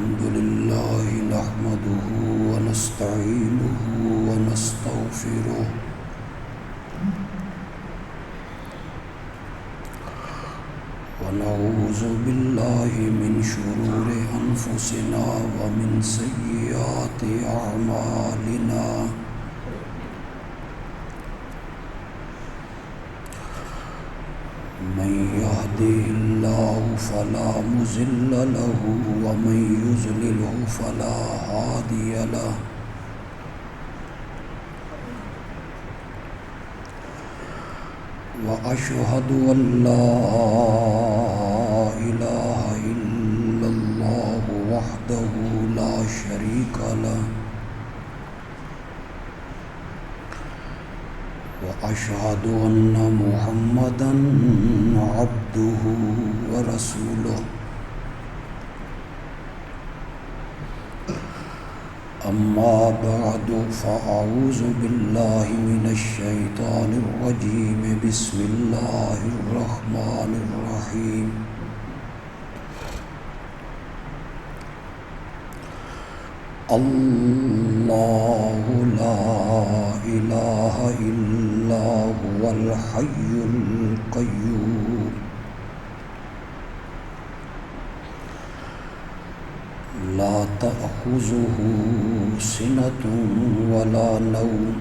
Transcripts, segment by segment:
الحمد لله نحمده ونستعينه ونستغفره ونعوذ بالله من شرور أنفسنا ومن سيئات أعمالنا من يهده الله فلا مضل له ومن يضلله فلا هادي له وأشهد أن لا إله إلا الله وحده لا شريك له وأشهد أن محمدًا عبده ورسوله أما بعد فأعوذ بالله من الشيطان الرجيم بسم الله الرحمن الرحيم الله لا إله إلا هو الحي القيوم لا تأخذه سنة ولا نوم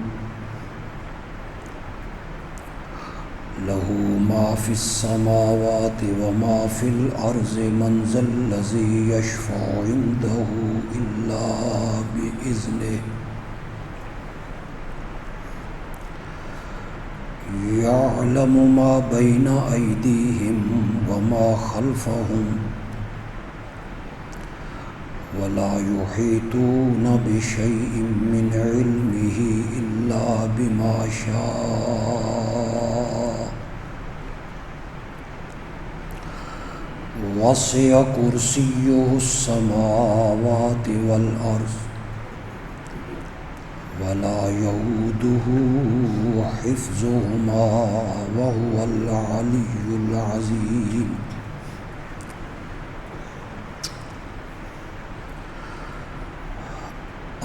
له ما في السماوات وما في الأرض من ذا الذي يشفع عنده إلا بإذنه يعلم ما بين أيديهم وما خلفهم ولا يحيطون بشيء من علمه إلا بما شاء وسع كرسيه السماوات والأرض ولا يؤوده حفظهما وهو العلي العظيم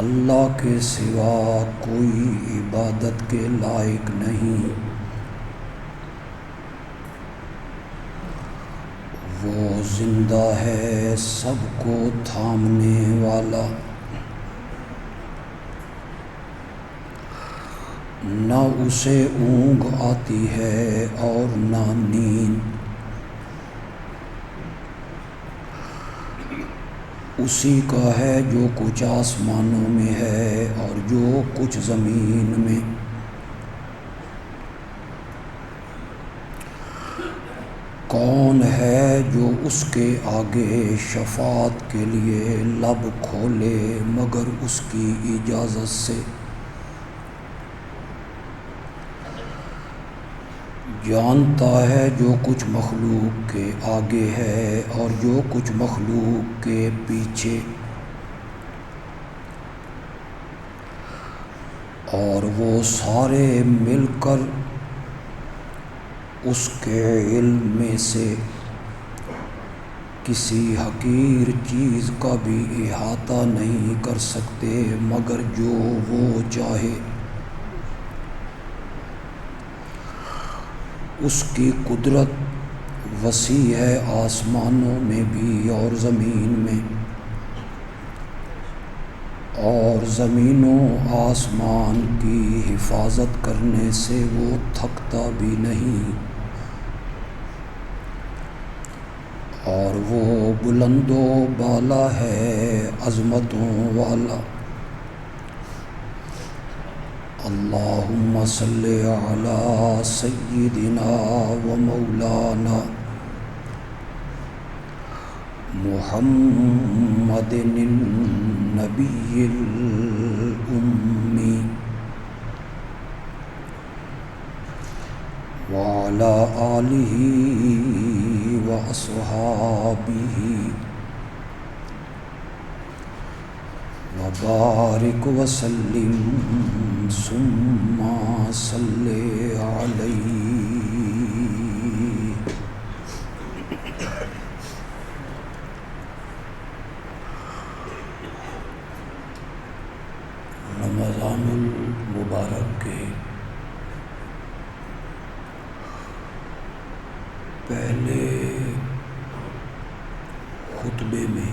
اللہ کے سوا کوئی عبادت کے لائق نہیں، وہ زندہ ہے سب کو تھامنے والا، نہ اسے اونگ آتی ہے اور نہ نیند، اسی کا ہے جو کچھ آسمانوں میں ہے اور جو کچھ زمین میں، کون ہے جو اس کے آگے شفاعت کے لیے لب کھولے مگر اس کی اجازت سے، جانتا ہے جو کچھ مخلوق کے آگے ہے اور جو کچھ مخلوق کے پیچھے، اور وہ سارے مل کر اس کے علم میں سے کسی حقیر چیز کا بھی احاطہ نہیں کر سکتے مگر جو وہ چاہے، اس کی قدرت وسیع ہے آسمانوں میں بھی اور زمین میں، اور زمین و آسمان کی حفاظت کرنے سے وہ تھکتا بھی نہیں، اور وہ بلند و بالا ہے عظمتوں والا۔ اللہم صلی علی سیدنا و مولانا محمد النبی الأمی وعلی آلہ وأصحابہ وبارک وسلم ثم صلی علیہ۔ رمضان المبارک کے پہلے خطبے میں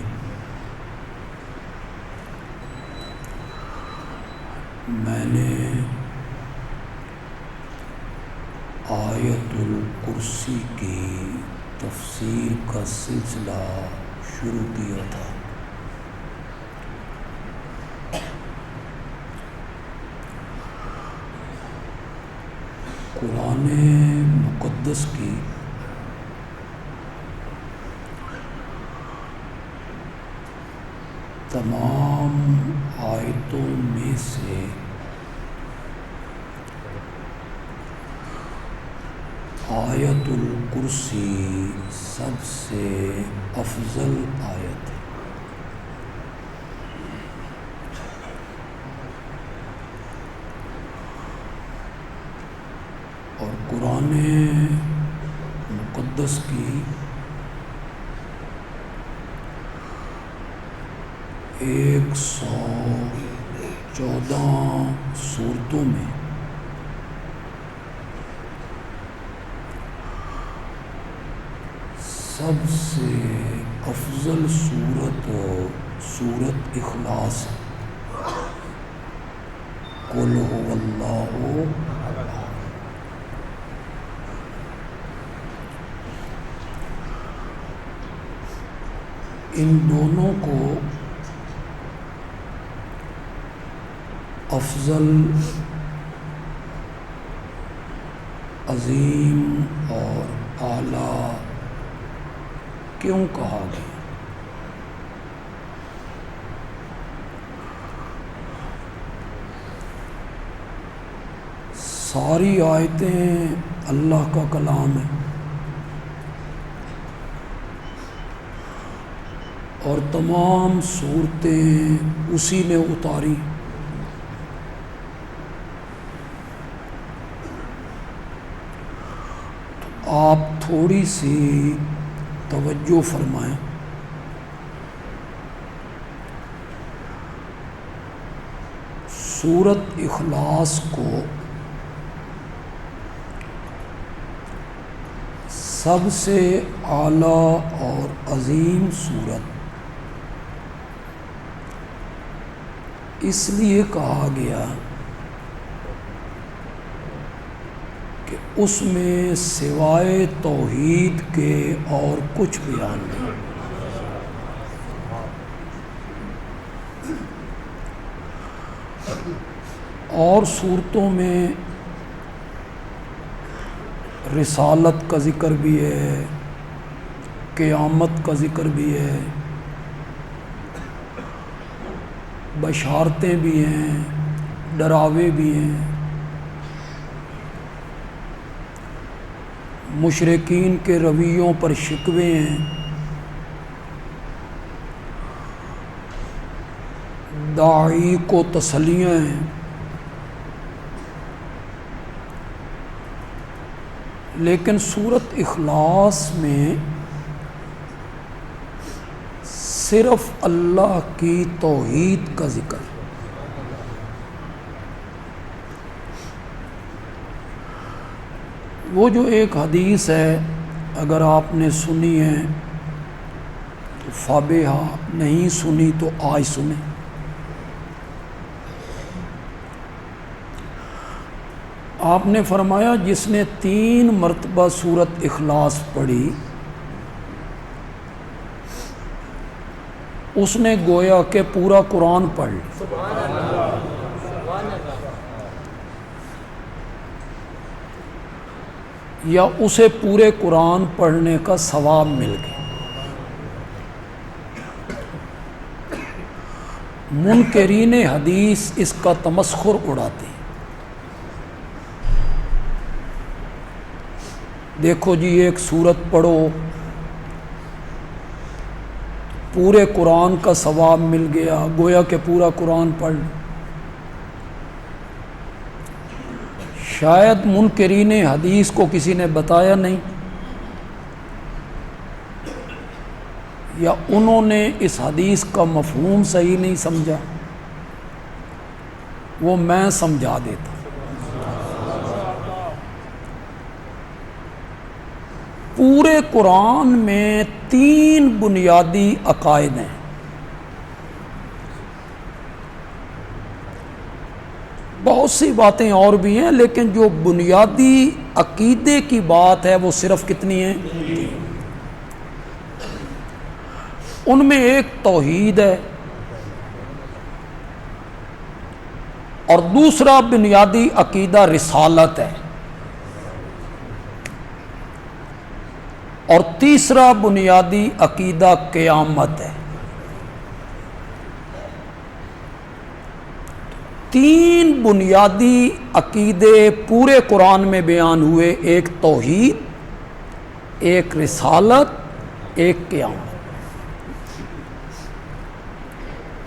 میں نے آیت الکرسی کی تفسیر کا سلسلہ شروع کیا تھا۔ قرآن مقدس کی تمام آیتوں میں سے آیت الکرسی سب سے افضل آیت ہے۔ اور قرآن مقدس کی 114 سورتوں میں سب سے افضل سورت اخلاص ہے۔ قل هو اللہ ان دونوں کو افضل، عظیم اور اعلیٰ کیوں کہا گیا؟ ساری آیتیں اللہ کا کلام ہے اور تمام صورتیں اسی نے اتاری۔ تو آپ تھوڑی سی توجہ فرمائیں۔ سورت اخلاص کو سب سے اعلیٰ اور عظیم سورت اس لیے کہا گیا کہ اس میں سوائے توحید کے اور کچھ بیان نہیں۔ اور صورتوں میں رسالت کا ذکر بھی ہے، قیامت کا ذکر بھی ہے، بشارتیں بھی ہیں، ڈراوے بھی ہیں، مشرکین کے رویوں پر شکوے ہیں، داعی کو تسلیاں ہیں۔ لیکن سورت اخلاص میں صرف اللہ کی توحید کا ذکر۔ وہ جو ایک حدیث ہے، اگر آپ نے سنی ہے تو فابہا، نہیں سنی تو آج سنیں۔ آپ نے فرمایا جس نے 3 مرتبہ سورت اخلاص پڑھی اس نے گویا کہ پورا قرآن پڑھ لی۔ یا اسے پورے قرآن پڑھنے کا ثواب مل گیا۔ منکرین حدیث اس کا تمسخر اڑاتے ہیں۔ دیکھو جی، ایک سورت پڑھو پورے قرآن کا ثواب مل گیا، گویا کہ پورا قرآن پڑھ۔ شاید منکرین حدیث کو کسی نے بتایا نہیں، یا انہوں نے اس حدیث کا مفہوم صحیح نہیں سمجھا۔ وہ میں سمجھا دیتا. پورے قرآن میں 3 بنیادی عقائد ہیں. بہت سی باتیں اور بھی ہیں، لیکن جو بنیادی عقیدے کی بات ہے وہ صرف کتنی ہیں؟ ان میں ایک توحید ہے، اور دوسرا بنیادی عقیدہ رسالت ہے، اور تیسرا بنیادی عقیدہ قیامت ہے. 3 بنیادی عقیدے پورے قرآن میں بیان ہوئے، ایک توحید، ایک رسالت، ایک قیامت.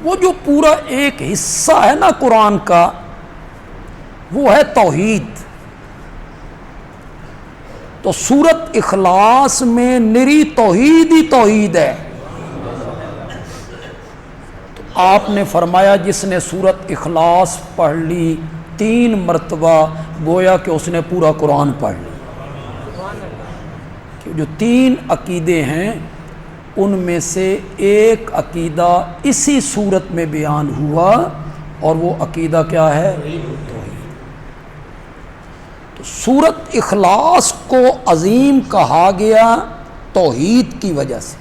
وہ جو پورا ایک حصہ ہے نا قرآن کا، وہ ہے توحید. تو سورت اخلاص میں نری توحید ہی توحید ہے. تو آپ نے فرمایا جس نے سورت اخلاص پڑھ لی 3 مرتبہ، گویا کہ اس نے پورا قرآن پڑھ لی. کہ جو 3 عقیدے ہیں ان میں سے ایک عقیدہ اسی صورت میں بیان ہوا، اور وہ عقیدہ کیا ہے؟ تو سورت اخلاص کو عظیم کہا گیا توحید کی وجہ سے،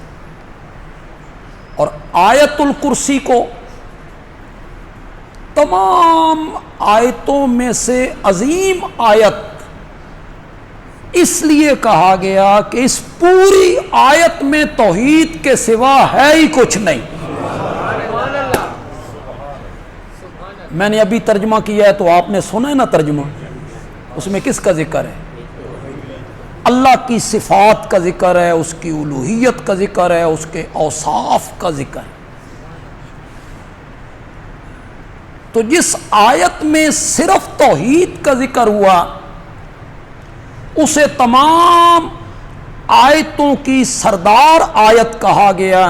اور آیت الکرسی کو تمام آیتوں میں سے عظیم آیت اس لیے کہا گیا کہ اس پوری آیت میں توحید کے سوا ہے ہی کچھ نہیں. میں نے ابھی ترجمہ کیا ہے تو آپ نے سنا ہے نا ترجمہ. اس میں کس کا ذکر ہے؟ اللہ کی صفات کا ذکر ہے، اس کی الوہیت کا ذکر ہے، اس کے اوصاف کا ذکر ہے. تو جس آیت میں صرف توحید کا ذکر ہوا اسے تمام آیتوں کی سردار آیت کہا گیا،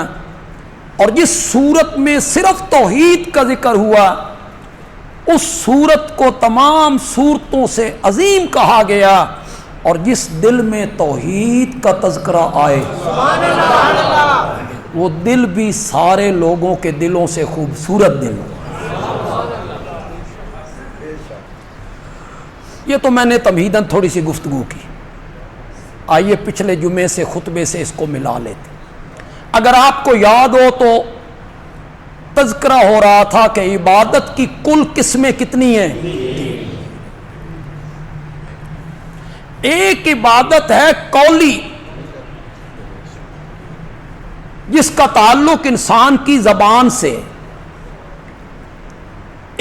اور جس صورت میں صرف توحید کا ذکر ہوا اس صورت کو تمام صورتوں سے عظیم کہا گیا. اور جس دل میں توحید کا تذکرہ آئے وہ دل بھی سارے لوگوں کے دلوں سے خوبصورت دل. یہ تو میں نے تمہیداً تھوڑی سی گفتگو کی. آئیے پچھلے جمعے سے خطبے سے اس کو ملا لیتے. اگر آپ کو یاد ہو تو تذکرہ ہو رہا تھا کہ عبادت کی کل قسمیں کتنی ہیں؟ ایک عبادت ہے قولی، جس کا تعلق انسان کی زبان سے.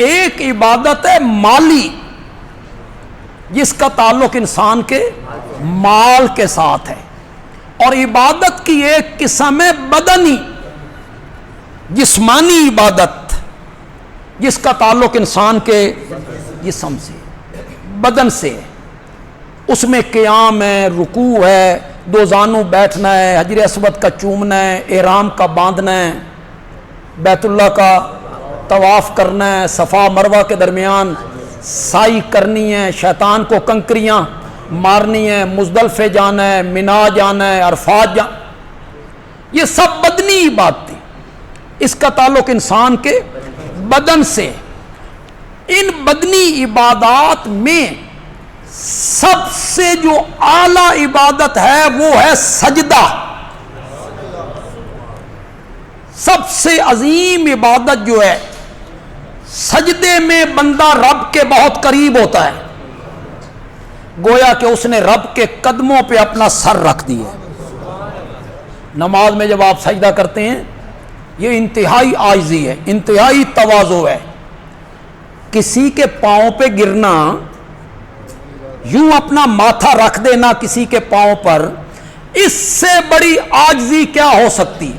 ایک عبادت ہے مالی، جس کا تعلق انسان کے مال کے ساتھ ہے. اور عبادت کی ایک قسم ہے بدنی، جسمانی عبادت، جس کا تعلق انسان کے جسم سے، بدن سے. اس میں قیام ہے، رکوع ہے، 2 زانوں بیٹھنا ہے، حجر اسود کا چومنا ہے، احرام کا باندھنا ہے، بیت اللہ کا طواف کرنا ہے، صفا مروہ کے درمیان سعی کرنی ہے، شیطان کو کنکریاں مارنی ہے، مزدلفے جانا ہے، منا جانا ہے، عرفات جانا. یہ سب بدنی عبادت تھی، اس کا تعلق انسان کے بدن سے. ان بدنی عبادات میں سب سے جو اعلی عبادت ہے وہ ہے سجدہ. سب سے عظیم عبادت جو ہے، سجدے میں بندہ رب کے بہت قریب ہوتا ہے، گویا کہ اس نے رب کے قدموں پہ اپنا سر رکھ دیا. نماز میں جب آپ سجدہ کرتے ہیں یہ انتہائی عاجزی ہے، انتہائی تواضع ہے. کسی کے پاؤں پہ گرنا، یوں اپنا ماتھا رکھ دینا کسی کے پاؤں پر، اس سے بڑی عاجزی کیا ہو سکتی؟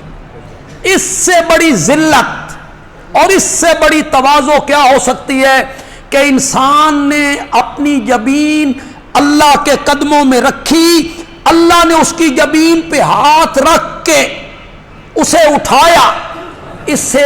اس سے بڑی ذلت اور اس سے بڑی تواضع کیا ہو سکتی ہے کہ انسان نے اپنی جبین اللہ کے قدموں میں رکھی، اللہ نے اس کی جبین پہ ہاتھ رکھ کے اسے اٹھایا. اس سے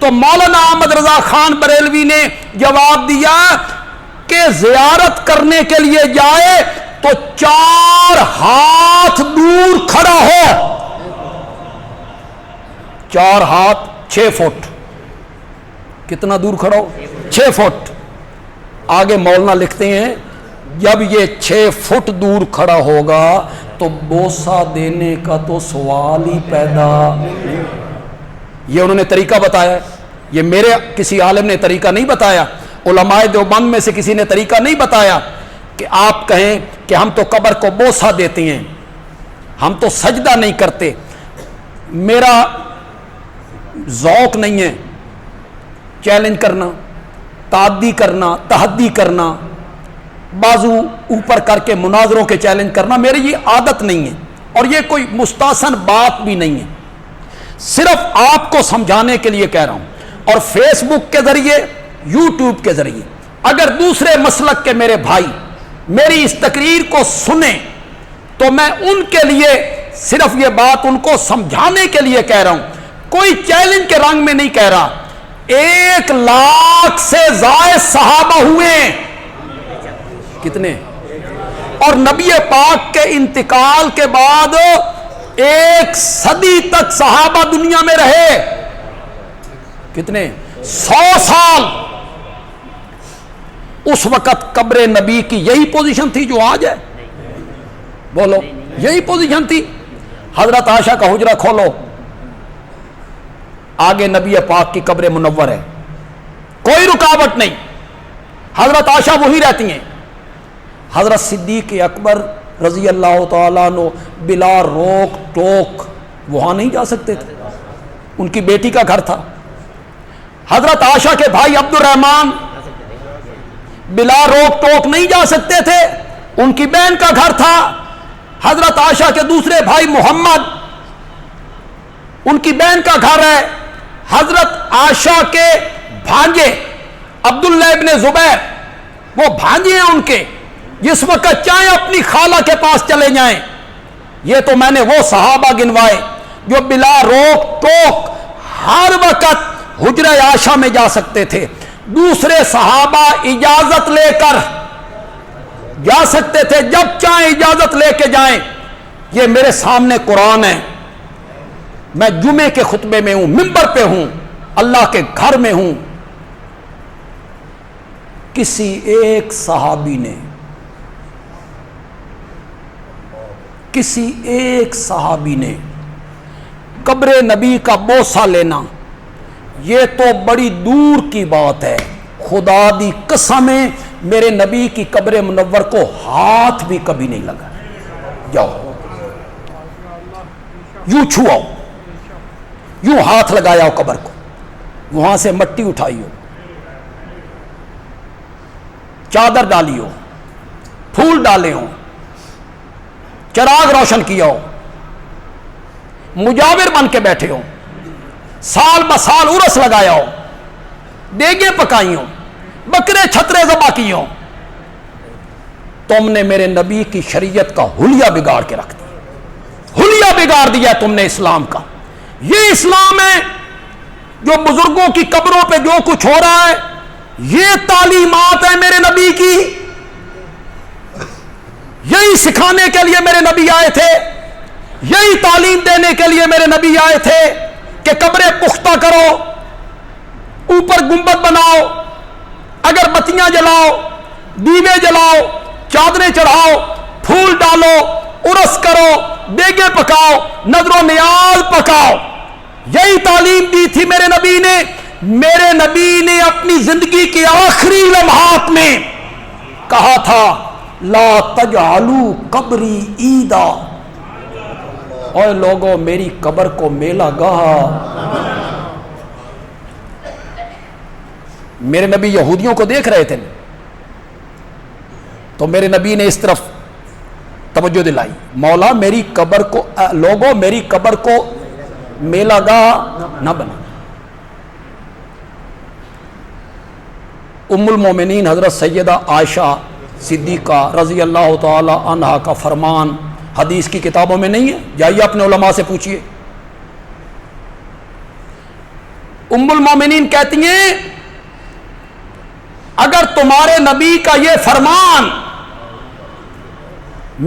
تو مولانا احمد رضا خان بریلوی نے جواب دیا کہ زیارت کرنے کے لیے جائے تو 4 ہاتھ دور کھڑا ہو. 4 ہاتھ 6 فٹ. کتنا دور کھڑا ہو؟ 6 فٹ. آگے مولانا لکھتے ہیں جب یہ 6 فٹ دور کھڑا ہوگا تو بوسہ دینے کا تو سوال ہی پیدا. یہ انہوں نے طریقہ بتایا ہے، یہ میرے کسی عالم نے طریقہ نہیں بتایا، علماء دیوبند میں سے کسی نے طریقہ نہیں بتایا کہ آپ کہیں کہ ہم تو قبر کو بوسہ دیتے ہیں، ہم تو سجدہ نہیں کرتے. میرا ذوق نہیں ہے چیلنج کرنا، تعدی کرنا، تحدی کرنا، بازو اوپر کر کے مناظروں کے چیلنج کرنا، میری یہ عادت نہیں ہے اور یہ کوئی مستحسن بات بھی نہیں ہے. صرف آپ کو سمجھانے کے لیے کہہ رہا ہوں. اور فیس بک کے ذریعے، یوٹیوب کے ذریعے اگر دوسرے مسلک کے میرے بھائی میری اس تقریر کو سنیں تو میں ان کے لیے صرف یہ بات ان کو سمجھانے کے لیے کہہ رہا ہوں، کوئی چیلنج کے رنگ میں نہیں کہہ رہا. 1 لاکھ سے زائد صحابہ ہوئے. کتنے؟ اور نبی پاک کے انتقال کے بعد 1 صدی تک صحابہ دنیا میں رہے. کتنے؟ 100 سال. اس وقت قبر نبی کی یہی پوزیشن تھی جو آج ہے؟ بولو، یہی پوزیشن تھی. حضرت عائشہ کا حجرہ کھولو، آگے نبی پاک کی قبر منور ہے، کوئی رکاوٹ نہیں. حضرت عائشہ وہی رہتی ہیں. حضرت صدیق اکبر رضی اللہ تعالیٰ عنہ بلا روک ٹوک وہاں نہیں جا سکتے تھے، ان کی بیٹی کا گھر تھا. حضرت عائشہ کے بھائی عبد الرحمن بلا روک ٹوک نہیں جا سکتے تھے، ان کی بہن کا گھر تھا. حضرت عائشہ کے دوسرے بھائی محمد، ان کی بہن کا گھر ہے. حضرت عائشہ کے بھانجے عبداللہ ابن زبیر، وہ بھانجے ہیں ان کے، جس وقت چاہیں اپنی خالہ کے پاس چلے جائیں. یہ تو میں نے وہ صحابہ گنوائے جو بلا روک ٹوک ہر وقت حجرہ عائشہ میں جا سکتے تھے. دوسرے صحابہ اجازت لے کر جا سکتے تھے، جب چاہیں اجازت لے کے جائیں. یہ میرے سامنے قرآن ہے، میں جمعے کے خطبے میں ہوں، منبر پہ ہوں، اللہ کے گھر میں ہوں. کسی ایک صحابی نے قبر نبی کا بوسہ لینا، یہ تو بڑی دور کی بات ہے. خدا دی قسم ہے میرے نبی کی قبر منور کو ہاتھ بھی کبھی نہیں لگا. جاؤ یوں چھواؤ، یوں ہاتھ لگایا ہو قبر کو، وہاں سے مٹی اٹھائی ہو، چادر ڈالی ہو، پھول ڈالے ہوں، چراغ روشن کیا ہو، مجاور بن کے بیٹھے ہو، سال بسال عرس لگایا ہو، دیگیں پکائی ہوں، بکرے چھترے ذبح کی ہوں. تم نے میرے نبی کی شریعت کا حلیہ بگاڑ کے رکھ دیا، حلیہ بگاڑ دیا تم نے اسلام کا. یہ اسلام ہے جو بزرگوں کی قبروں پہ جو کچھ ہو رہا ہے، یہ تعلیمات ہے میرے نبی کی. یہی سکھانے کے لیے میرے نبی آئے تھے، یہی تعلیم دینے کے لیے میرے نبی آئے تھے کہ قبریں پختہ کرو، اوپر گنبد بناؤ، اگر بتیاں جلاؤ، دیوے جلاؤ، چادریں چڑھاؤ، پھول ڈالو، عرس کرو، دیگیں پکاؤ، نذر و نیاز پکاؤ. یہی تعلیم دی تھی میرے نبی نے. میرے نبی نے اپنی زندگی کے آخری لمحات میں کہا تھا لا تجعلوا قبری عیدا. اوے لوگوں میری قبر کو میلہ گاہ. میرے نبی یہودیوں کو دیکھ رہے تھے تو میرے نبی نے اس طرف توجہ دلائی، مولا میری قبر کو، لوگوں میری قبر کو میلہ گاہ نہ بنا. ام المومنین حضرت سیدہ عائشہ صدیقہ رضی اللہ تعالی عنہا کا فرمان حدیث کی کتابوں میں نہیں ہے؟ جائیے اپنے علماء سے پوچھئے. ام المومنین کہتی ہیں اگر تمہارے نبی کا یہ فرمان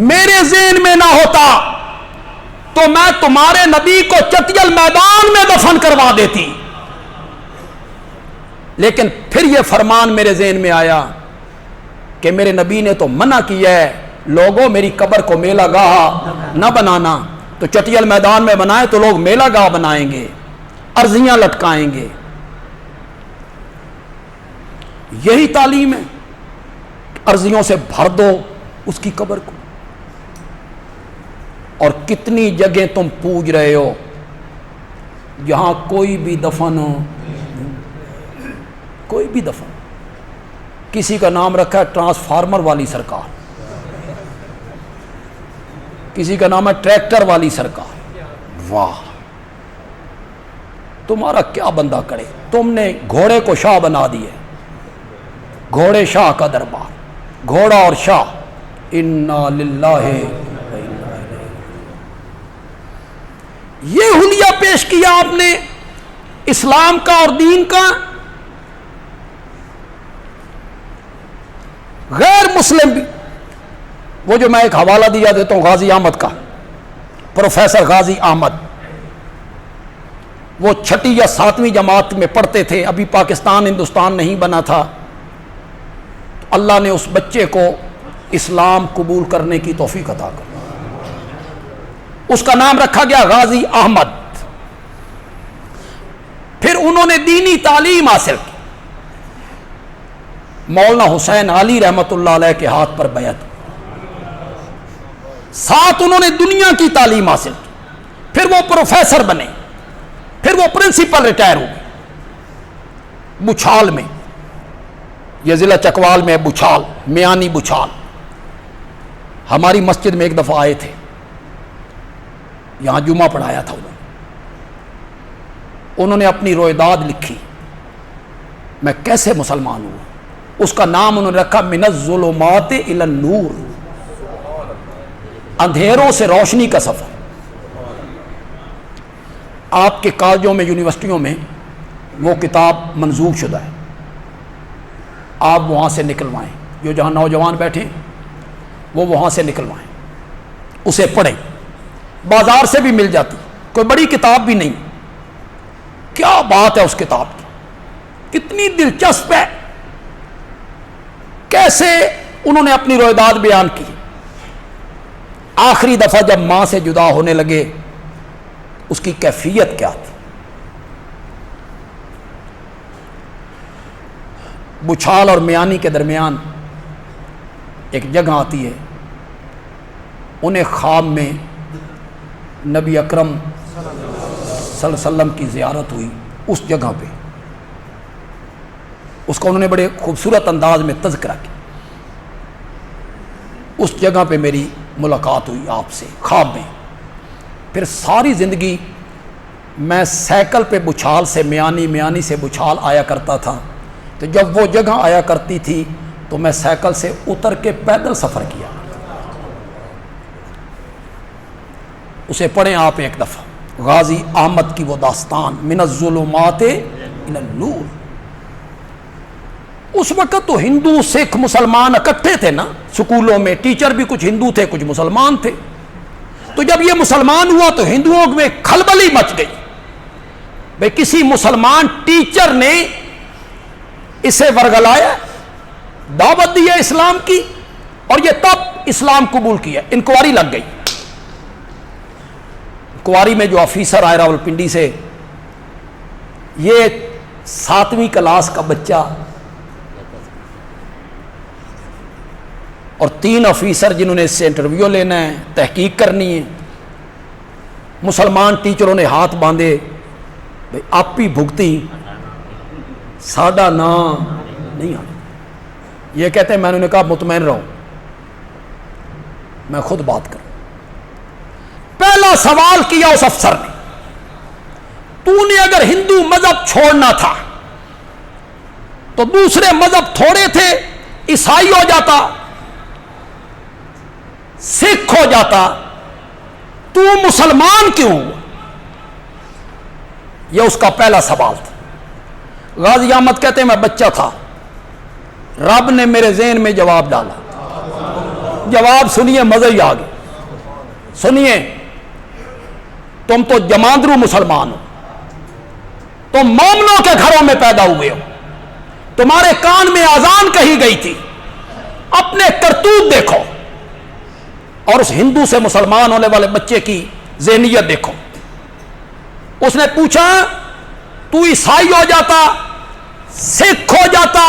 میرے ذہن میں نہ ہوتا تو میں تمہارے نبی کو چتیل میدان میں دفن کروا دیتی، لیکن پھر یہ فرمان میرے ذہن میں آیا کہ میرے نبی نے تو منع کیا ہے لوگوں میری قبر کو میلہ گاہ نہ بنانا، تو چٹیل میدان میں بنائے تو لوگ میلہ گاہ بنائیں گے، ارضیاں لٹکائیں گے۔ یہی تعلیم ہے، ارضیوں سے بھر دو اس کی قبر کو۔ اور کتنی جگہ تم پوج رہے ہو یہاں کوئی بھی دفن ہو، کوئی بھی دفن، کسی کا نام رکھا ہے ٹرانسفارمر والی سرکار، کسی کا نام ہے ٹریکٹر والی سرکار۔ واہ، تمہارا کیا بندہ کرے، تم نے گھوڑے کو شاہ بنا دیے، گھوڑے شاہ کا دربار، گھوڑا اور شاہ، انا للہ۔ یہ حلیہ پیش کیا آپ نے اسلام کا اور دین کا۔ غیر مسلم بھی، وہ جو میں ایک حوالہ دیا دیتا ہوں غازی احمد کا، پروفیسر غازی احمد، وہ 6 یا 7ویں جماعت میں پڑھتے تھے، ابھی پاکستان ہندوستان نہیں بنا تھا، تو اللہ نے اس بچے کو اسلام قبول کرنے کی توفیق عطا کر، اس کا نام رکھا گیا غازی احمد۔ پھر انہوں نے دینی تعلیم حاصل کی، مولانا حسین علی رحمت اللہ علیہ کے ہاتھ پر بیعت، ساتھ انہوں نے دنیا کی تعلیم حاصل کی، پھر وہ پروفیسر بنے، پھر وہ پرنسپل ریٹائر ہو گئے بچھال میں، یہ ضلع چکوال میں بچھال، میانی بچھال۔ ہماری مسجد میں ایک دفعہ آئے تھے، یہاں جمعہ پڑھایا تھا انہوں نے اپنی رویداد لکھی، میں کیسے مسلمان ہوں، اس کا نام انہوں نے رکھا من الظلمات الی النور، اندھیروں سے روشنی کا سفر۔ آپ کے کالجوں میں، یونیورسٹیوں میں وہ کتاب منظور شدہ ہے، آپ وہاں سے نکلوائیں، جو جہاں نوجوان بیٹھے وہ وہاں سے نکلوائیں، اسے پڑھیں، بازار سے بھی مل جاتی، کوئی بڑی کتاب بھی نہیں۔ کیا بات ہے اس کتاب کی، کتنی دلچسپ ہے، کیسے انہوں نے اپنی رویداد بیان کی۔ آخری دفعہ جب ماں سے جدا ہونے لگے اس کی کیفیت کیا تھی۔ بچھال اور میانی کے درمیان ایک جگہ آتی ہے، انہیں خواب میں نبی اکرم صلی اللہ علیہ وسلم کی زیارت ہوئی اس جگہ پہ، اس کا انہوں نے بڑے خوبصورت انداز میں تذکرہ کیا، اس جگہ پہ میری ملاقات ہوئی آپ سے خواب میں۔ پھر ساری زندگی میں سائیکل پہ بچھال سے میانی، میانی سے بچھال آیا کرتا تھا، تو جب وہ جگہ آیا کرتی تھی تو میں سائیکل سے اتر کے پیدل سفر کیا۔ اسے پڑھیں آپ ایک دفعہ، غازی احمد کی وہ داستان من الظلمات الی النور۔ اس وقت تو ہندو سکھ مسلمان اکٹھے تھے نا، سکولوں میں ٹیچر بھی کچھ ہندو تھے کچھ مسلمان تھے، تو جب یہ مسلمان ہوا تو ہندوؤں میں کھلبلی مچ گئی، بھئی کسی مسلمان ٹیچر نے اسے ورگلایا، دعوت دی ہے اسلام کی، اور یہ تب اسلام قبول کیا۔ انکوائری لگ گئی، انکوائری میں جو آفیسر آئے راولپنڈی سے، یہ 7ویں کلاس کا بچہ اور 3 آفیسر جنہوں نے اس سے انٹرویو لینا ہے، تحقیق کرنی ہے، مسلمان ٹیچروں نے ہاتھ باندھے، بھئی آپ ہی بھگتی، ساڈا نام نہیں آنا۔ یہ کہتے ہیں، میں نے کہا مطمئن رہو، میں خود بات کروں۔ پہلا سوال کیا اس افسر نے، تو نے اگر ہندو مذہب چھوڑنا تھا تو دوسرے مذہب تھوڑے تھے، عیسائی ہو جاتا، سکھ ہو جاتا، تو مسلمان کیوں ہوا؟ یہ اس کا پہلا سوال تھا۔ غازی احمد کہتے ہیں میں بچہ تھا، رب نے میرے ذہن میں جواب ڈالا. جواب سنیے مزہ ہی آ گیا. سنیے، تم تو جماندرو مسلمان ہو، تم مومنوں کے گھروں میں پیدا ہوئے ہو، تمہارے کان میں اذان کہی گئی تھی، اپنے کرتوت دیکھو اور اس ہندو سے مسلمان ہونے والے بچے کی ذہنیت دیکھو. اس نے پوچھا تو عیسائی ہو جاتا، سکھ ہو جاتا،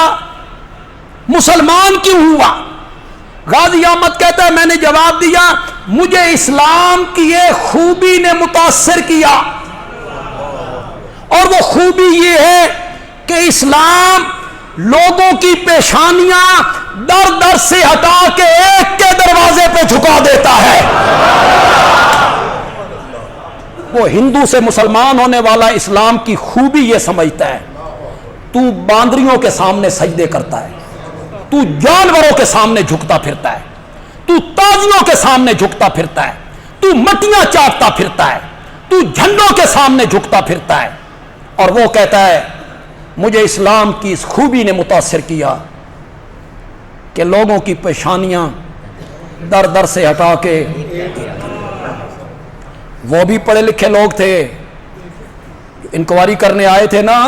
مسلمان کیوں ہوا؟ غازی احمد کہتا ہے میں نے جواب دیا مجھے اسلام کی ایک خوبی نے متاثر کیا، اور وہ خوبی یہ ہے کہ اسلام لوگوں کی پیشانیاں در در سے ہٹا کے ایک کے دروازے پہ جھکا دیتا ہے. وہ ہندو سے مسلمان ہونے والا اسلام کی خوبی یہ سمجھتا ہے تو باندریوں کے سامنے سجدے کرتا ہے، تو جانوروں کے سامنے جھکتا پھرتا ہے، تو تازیوں کے سامنے جھکتا پھرتا ہے، تو مٹیاں چاٹتا پھرتا ہے، تو جھنڈوں کے سامنے جھکتا پھرتا ہے. اور وہ کہتا ہے مجھے اسلام کی اس خوبی نے متاثر کیا کہ لوگوں کی پیشانیاں در در سے ہٹا کے. وہ بھی پڑھے لکھے لوگ تھے، انکوائری کرنے آئے تھے نا،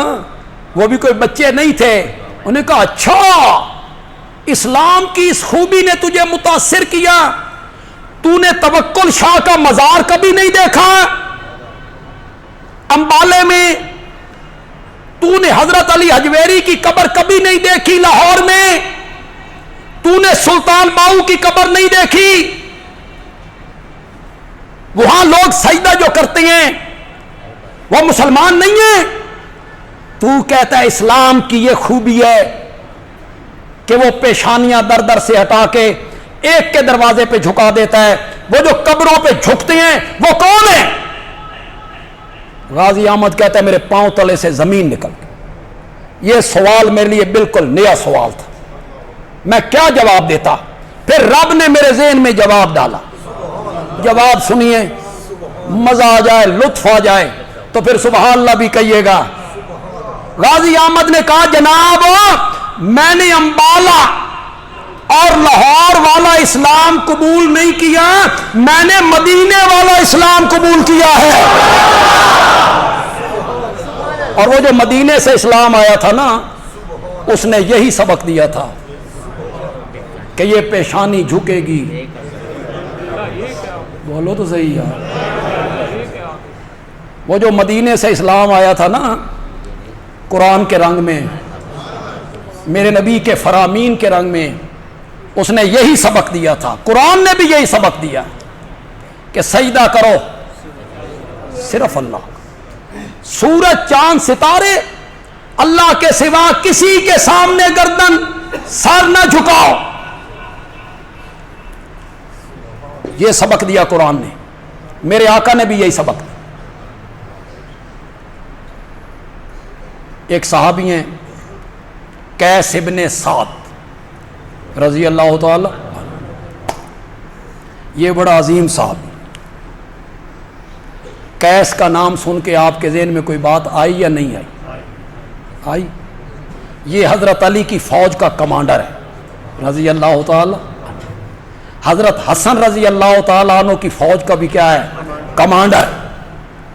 وہ بھی کوئی بچے نہیں تھے. انہوں نے کہا اچھا اسلام کی اس خوبی نے تجھے متاثر کیا، تو نے توکل شاہ کا مزار کبھی نہیں دیکھا امبالے میں؟ تو نے حضرت علی حجویری کی قبر کبھی نہیں دیکھی لاہور میں؟ تو نے سلطان باؤ کی قبر نہیں دیکھی؟ وہاں لوگ سجدہ جو کرتے ہیں وہ مسلمان نہیں ہیں. تو کہتا ہے اسلام کی یہ خوبی ہے کہ وہ پیشانیاں در در سے ہٹا کے ایک کے دروازے پہ جھکا دیتا ہے. وہ جو قبروں پہ جھکتے ہیں وہ کون ہیں؟ غازی احمد کہتا ہے میرے پاؤں تلے سے زمین نکل گئی. یہ سوال میرے لیے بالکل نیا سوال تھا، میں کیا جواب دیتا؟ پھر رب نے میرے ذہن میں جواب ڈالا. جواب سنیے مزہ آ جائے، لطف آ جائے تو پھر سبحان اللہ بھی کہیے گا. غازی احمد نے کہا جناب میں نے امبالہ اور لاہور والا اسلام قبول نہیں کیا، میں نے مدینے والا اسلام قبول کیا ہے. اور وہ جو مدینے سے اسلام آیا تھا نا، اس نے یہی سبق دیا تھا کہ یہ پیشانی جھکے گی. بولو تو صحیح یار. وہ جو مدینے سے اسلام آیا تھا نا قرآن کے رنگ میں، میرے نبی کے فرامین کے رنگ میں، اس نے یہی سبق دیا تھا. قرآن نے بھی یہی سبق دیا کہ سجدہ کرو صرف اللہ. سورج چاند ستارے اللہ کے سوا کسی کے سامنے گردن سر نہ جھکاؤ. یہ سبق دیا قرآن نے، میرے آقا نے بھی یہی سبق دیا. ایک صحابی ہیں قیس ابن سعد رضی اللہ تعالی، یہ بڑا عظیم صحابی. قیس کا نام سن کے آپ کے ذہن میں کوئی بات آئی یا نہیں آئی؟ آئی. یہ حضرت علی کی فوج کا کمانڈر ہے رضی اللہ تعالی. حضرت حسن رضی اللہ تعالیٰ عنہ کی فوج کا بھی کیا ہے؟ کمانڈر.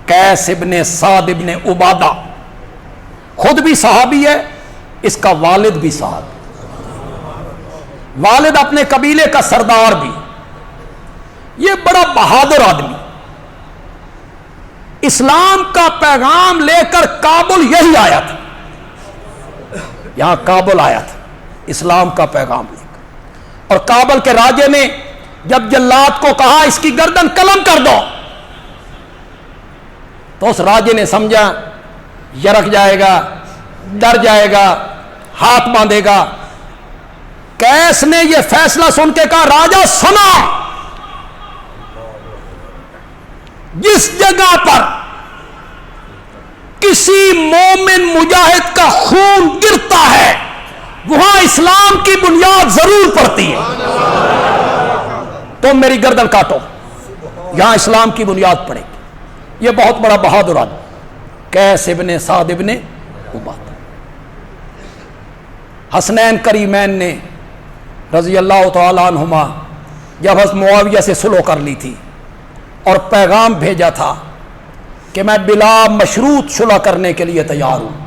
قیس ابن سعد ابن عبادہ خود بھی صحابی ہے، اس کا والد بھی صحابی، والد اپنے قبیلے کا سردار بھی. یہ بڑا بہادر آدمی اسلام کا پیغام لے کر کابل یہی آیا تھا، یہاں کابل آیا تھا اسلام کا پیغام لے کر. اور کابل کے راجے نے جب جلاد کو کہا اس کی گردن قلم کر دو، تو اس راجے نے سمجھا یرک جائے گا، ڈر جائے گا، ہاتھ باندھے گا. قیس نے یہ فیصلہ سن کے کہا راجا سنا، جس جگہ پر کسی مومن مجاہد کا خون گرتا ہے وہاں اسلام کی بنیاد ضرور پڑتی ہے. تم میری گردن کاٹو، یہاں اسلام کی بنیاد پڑے گی. یہ بہت بڑا بہادر آدمی قیس ابن سعد ابن عبادہ. حسنین کریمین نے رضی اللہ تعالیٰ عنہما جب حضرت معاویہ سے صلح کر لی تھی اور پیغام بھیجا تھا کہ میں بلا مشروط صلح کرنے کے لیے تیار ہوں،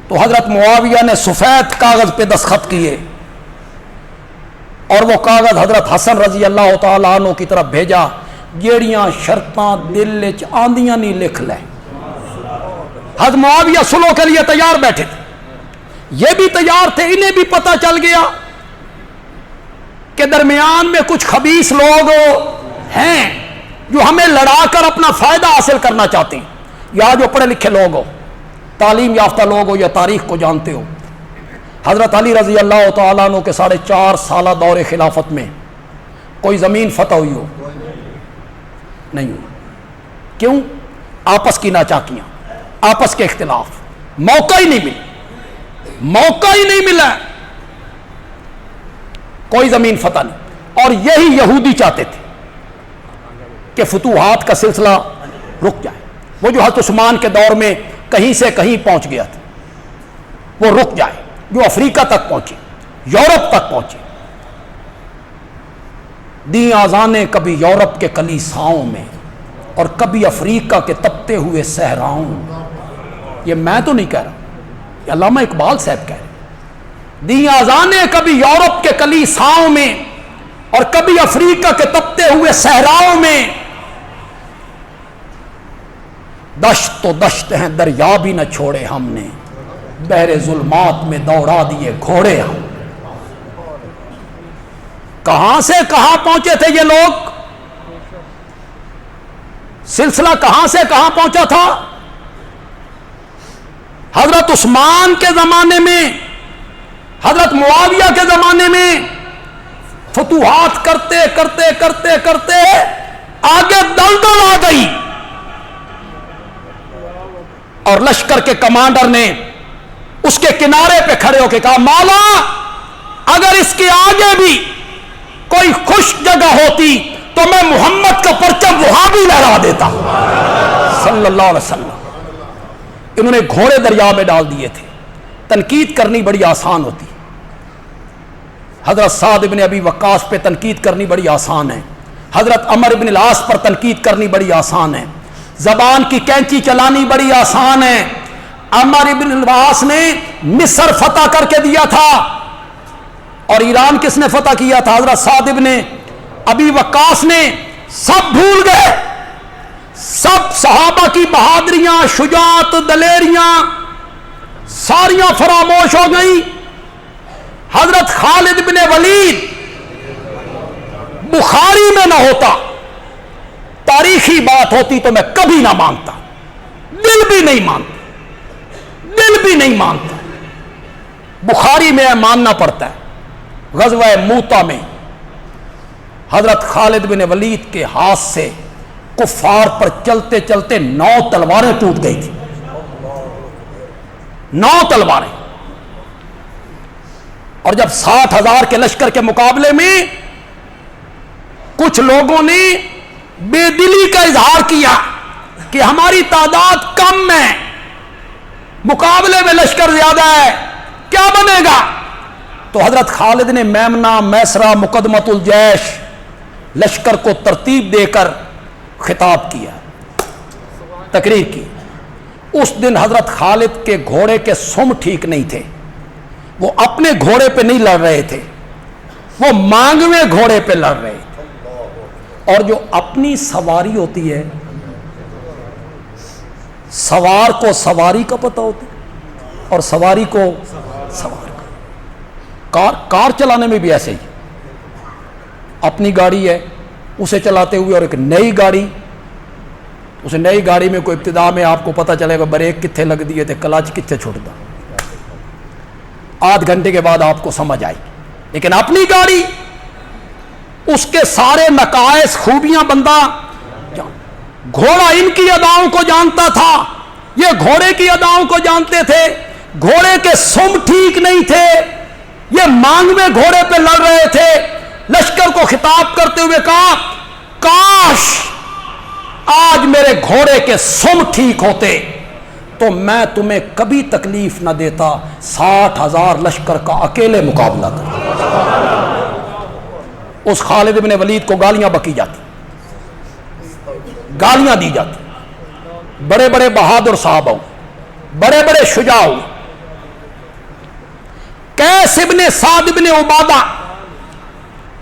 تو حضرت معاویہ نے سفید کاغذ پہ دستخط کیے اور وہ کاغذ حضرت حسن رضی اللہ تعالیٰ عنہ کی طرف بھیجا، جیڑیاں شرطاں دل وچ آندیاں نہیں لکھ لے۔ حضرت معاویہ صلح کے لیے تیار بیٹھے تھے، یہ بھی تیار تھے، انہیں بھی پتہ چل گیا کہ درمیان میں کچھ خبیث لوگ ہیں جو ہمیں لڑا کر اپنا فائدہ حاصل کرنا چاہتے ہیں، یا جو پڑھے لکھے لوگ ہو، تعلیم یافتہ لوگ ہو یا تاریخ کو جانتے ہو۔ حضرت علی رضی اللہ تعالیٰ عنہ کے 4.5 سالہ دور خلافت میں کوئی زمین فتح ہوئی ہو؟ نہیں ہوئی۔ کیوں؟ آپس کی ناچاکیاں، آپس کے اختلاف، موقع ہی نہیں ملا، موقع ہی نہیں ملا، کوئی زمین فتح نہیں۔ اور یہی یہودی چاہتے تھے کہ فتوحات کا سلسلہ رک جائے، وہ جو حضرت عثمان کے دور میں کہیں سے کہیں پہنچ گیا تھا وہ رک جائے، جو افریقہ تک پہنچے، یورپ تک پہنچے۔ دی آذانیں کبھی یورپ کے کلیساؤں میں اور کبھی افریقہ کے تپتے ہوئے صحراؤں میں، یہ میں تو نہیں کہہ رہا، یہ علامہ اقبال صاحب کہہ رہے ہیں۔ دی آذانیں کبھی یورپ کے کلیساؤں میں اور کبھی افریقہ کے تپتے ہوئے صحراؤں میں، دشت تو دشت ہیں دریا بھی نہ چھوڑے ہم نے، بحر ظلمات میں دوڑا دیے گھوڑے ہم۔ کہاں سے کہاں پہنچے تھے یہ لوگ؟ سلسلہ کہاں سے کہاں پہنچا تھا؟ حضرت عثمان کے زمانے میں، حضرت معاویہ کے زمانے میں فتوحات کرتے کرتے کرتے کرتے آگے دلدل آ گئی، اور لشکر کے کمانڈر نے اس کے کنارے پہ کھڑے ہو کے کہا، مولا اگر اس کے آگے بھی کوئی خوش جگہ ہوتی تو میں محمد کا پرچم وہاں بھی لہرا دیتا صلی اللہ علیہ وسلم۔ انہوں نے گھوڑے دریا میں ڈال دیے تھے۔ تنقید کرنی بڑی آسان ہوتی، حضرت سعد بن ابی وقاص پہ تنقید کرنی بڑی آسان ہے، حضرت عمر بن العاص پر تنقید کرنی بڑی آسان ہے، زبان کی کینچی چلانی بڑی آسان ہے۔ عمر بن العاص نے مصر فتح کر کے دیا تھا، اور ایران کس نے فتح کیا تھا؟ حضرت سعد بن ابی وقاص نے۔ سب بھول گئے، سب صحابہ کی بہادریاں، شجاعت، دلیریاں ساریاں فراموش ہو گئیں۔ حضرت خالد بن ولید بخاری میں نہ ہوتا، تاریخی بات ہوتی تو میں کبھی نہ مانتا، دل بھی نہیں مانتا، دل بھی نہیں مانتا، بخاری میں ماننا پڑتا ہے۔ غزوہ موتا میں حضرت خالد بن ولید کے ہاتھ سے کفار پر چلتے چلتے 9 تلواریں ٹوٹ گئی تھی، 9 تلواریں۔ اور جب 60,000 کے لشکر کے مقابلے میں کچھ لوگوں نے بے دلی کا اظہار کیا کہ ہماری تعداد کم ہے، مقابلے میں لشکر زیادہ ہے، کیا بنے گا؟ تو حضرت خالد نے میمنہ، میسرہ، مقدمۃ الجیش لشکر کو ترتیب دے کر خطاب کیا، تقریر کی۔ اس دن حضرت خالد کے گھوڑے کے سم ٹھیک نہیں تھے، وہ اپنے گھوڑے پہ نہیں لڑ رہے تھے، وہ مانگویں گھوڑے پہ لڑ رہے تھے۔ اور جو اپنی سواری ہوتی ہے، سوار کو سواری کا پتہ ہوتا ہے اور سواری کو سوار کا۔ کار چلانے میں بھی ایسے ہی، اپنی گاڑی ہے اسے چلاتے ہوئے، اور ایک نئی گاڑی، اسے نئی گاڑی میں کوئی ابتدا میں آپ کو پتہ چلے گا بریک کتنے لگ دیے تھے، کلچ کتنے چھوٹتا، آدھ گھنٹے کے بعد آپ کو سمجھ آئی۔ لیکن اپنی گاڑی، اس کے سارے نقائص، خوبیاں بندہ، گھوڑا ان کی اداؤں کو جانتا تھا، یہ گھوڑے کی اداؤں کو جانتے تھے، گھوڑے کے سم ٹھیک نہیں تھے، یہ مانگویں گھوڑے پہ لڑ رہے تھے۔ لشکر کو خطاب کرتے ہوئے کہا، کاش آج میرے گھوڑے کے سم ٹھیک ہوتے، تو میں تمہیں کبھی تکلیف نہ دیتا 60,000 لشکر کا اکیلے مقابلہ کر. اس خالد بن ولید کو گالیاں بکی جاتی, گالیاں دی جاتی. بڑے بڑے بہادر صحابہ ہوں, بڑے بڑے شجاع ہوں. قیس ابن سعد ابن عبادہ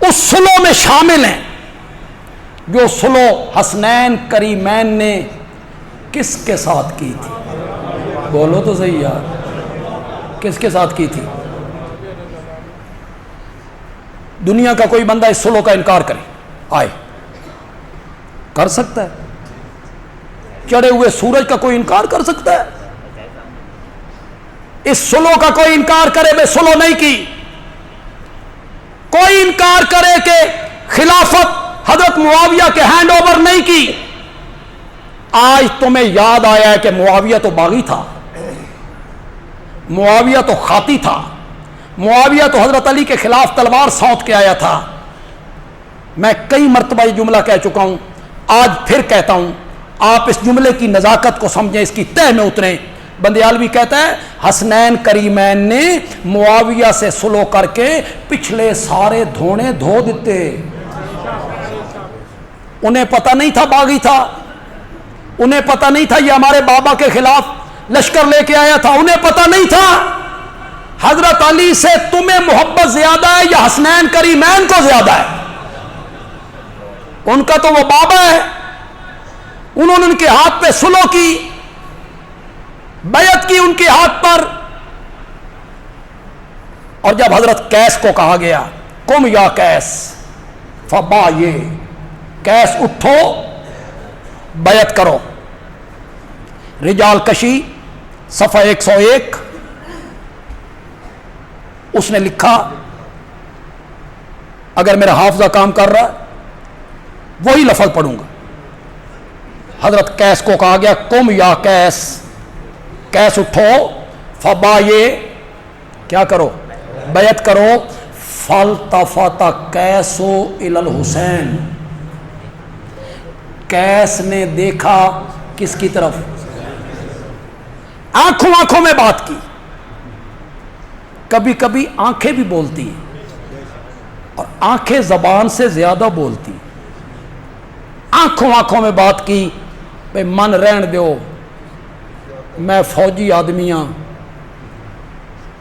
اس صلح میں شامل ہیں جو صلح حسنین کریمین نے کس کے ساتھ کی تھی؟ بولو تو صحیح یار, کس کے ساتھ کی تھی؟ دنیا کا کوئی بندہ اس صلح کا انکار کرے آئے, کر سکتا ہے؟ چڑھے ہوئے سورج کا کوئی انکار کر سکتا ہے؟ اس صلح کا کوئی انکار کرے میں صلح نہیں کی, کوئی انکار کرے کہ خلافت حضرت معاویہ کے ہینڈ اوور نہیں کی. آج تمہیں یاد آیا ہے کہ معاویہ تو باغی تھا, معاویہ تو خاطی تھا, معاویہ تو حضرت علی کے خلاف تلوار سونت کے آیا تھا. میں کئی مرتبہ یہ جملہ کہہ چکا ہوں, آج پھر کہتا ہوں, آپ اس جملے کی نزاکت کو سمجھیں, اس کی تہ میں اتریں. بندیالوی کہتا ہے حسنین کریمین نے معاویہ سے صلح کر کے پچھلے سارے دھونے دھو دیتے. انہیں پتہ نہیں تھا باغی تھا, انہیں پتہ نہیں تھا یہ ہمارے بابا کے خلاف لشکر لے کے آیا تھا, انہیں پتہ نہیں تھا حضرت علی سے تمہیں محبت زیادہ ہے یا حسنین کریمین کو زیادہ ہے. ان کا تو وہ بابا ہے, انہوں نے ان کے ہاتھ پہ صلح کی, بیعت کی ان کے ہاتھ پر. اور جب حضرت قیس کو کہا گیا قم یا قیس فبا, یہ قیس اٹھو بیعت کرو. رجال کشی صفحہ 101 اس نے لکھا, اگر میرا حافظہ کام کر رہا ہے وہی لفظ پڑھوں گا. حضرت قیس کو کہا گیا قم یا قیس, قیس اٹھو, فبا, یہ کیا کرو, بیعت کرو. فالتفت قیس الی الحسین, قیس نے دیکھا کس کی طرف؟ آنکھوں آنکھوں میں بات کی. کبھی کبھی آنکھیں بھی بولتی ہیں اور آنکھیں زبان سے زیادہ بولتی. آنکھوں آنکھوں میں بات کی, بھئی من رہن دیو, میں فوجی آدمی ہوں,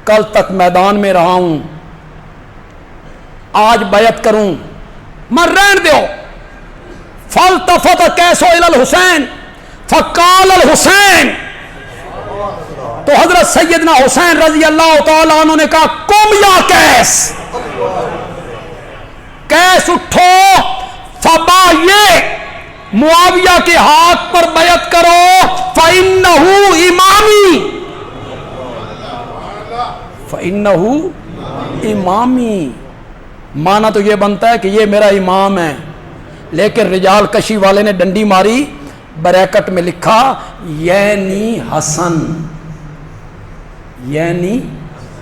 کل تک میدان میں رہا ہوں, آج بیعت کروں, من رہن دیو. فالتفت قیس الی الحسین فقال الحسین, تو حضرت سیدنا حسین رضی اللہ تعالیٰ عنہ نے کہا قم یا قیس, قیس اٹھو, فبا, یہ معاویہ کے ہاتھ پر بیعت کرو. فَإِنَّهُ إِمَامِي, فَإِنَّهُ إِمَامِي, مانا تو یہ بنتا ہے کہ یہ میرا امام ہے, لیکن رجال کشی والے نے ڈنڈی ماری, بریکٹ میں لکھا یعنی حسن, یعنی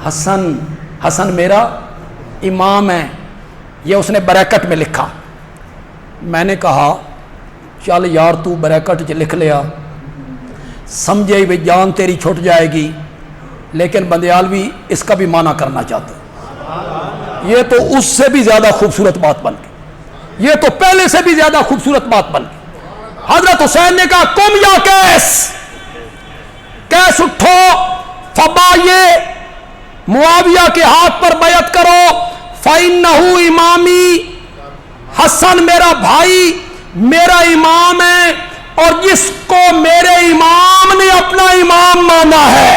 حسن, حسن میرا امام ہے, یہ اس نے بریکٹ میں لکھا. میں نے کہا چل یار تو بریکٹ لکھ لیا, سمجھے بھی جان تیری چھٹ جائے گی, لیکن بندیالوی اس کا بھی معنی کرنا چاہتا. یہ تو اس سے بھی زیادہ خوبصورت بات بن گئی, یہ تو پہلے سے بھی زیادہ خوبصورت بات بن گئی. حضرت حسین نے کہا قم یا قیس, قیس اٹھو, فبا, یہ معاویہ کے ہاتھ پر بیعت کرو. فَإِنَّهُ إِمَامِي, حسن میرا بھائی, میرا امام ہے, اور جس کو میرے امام نے اپنا امام مانا ہے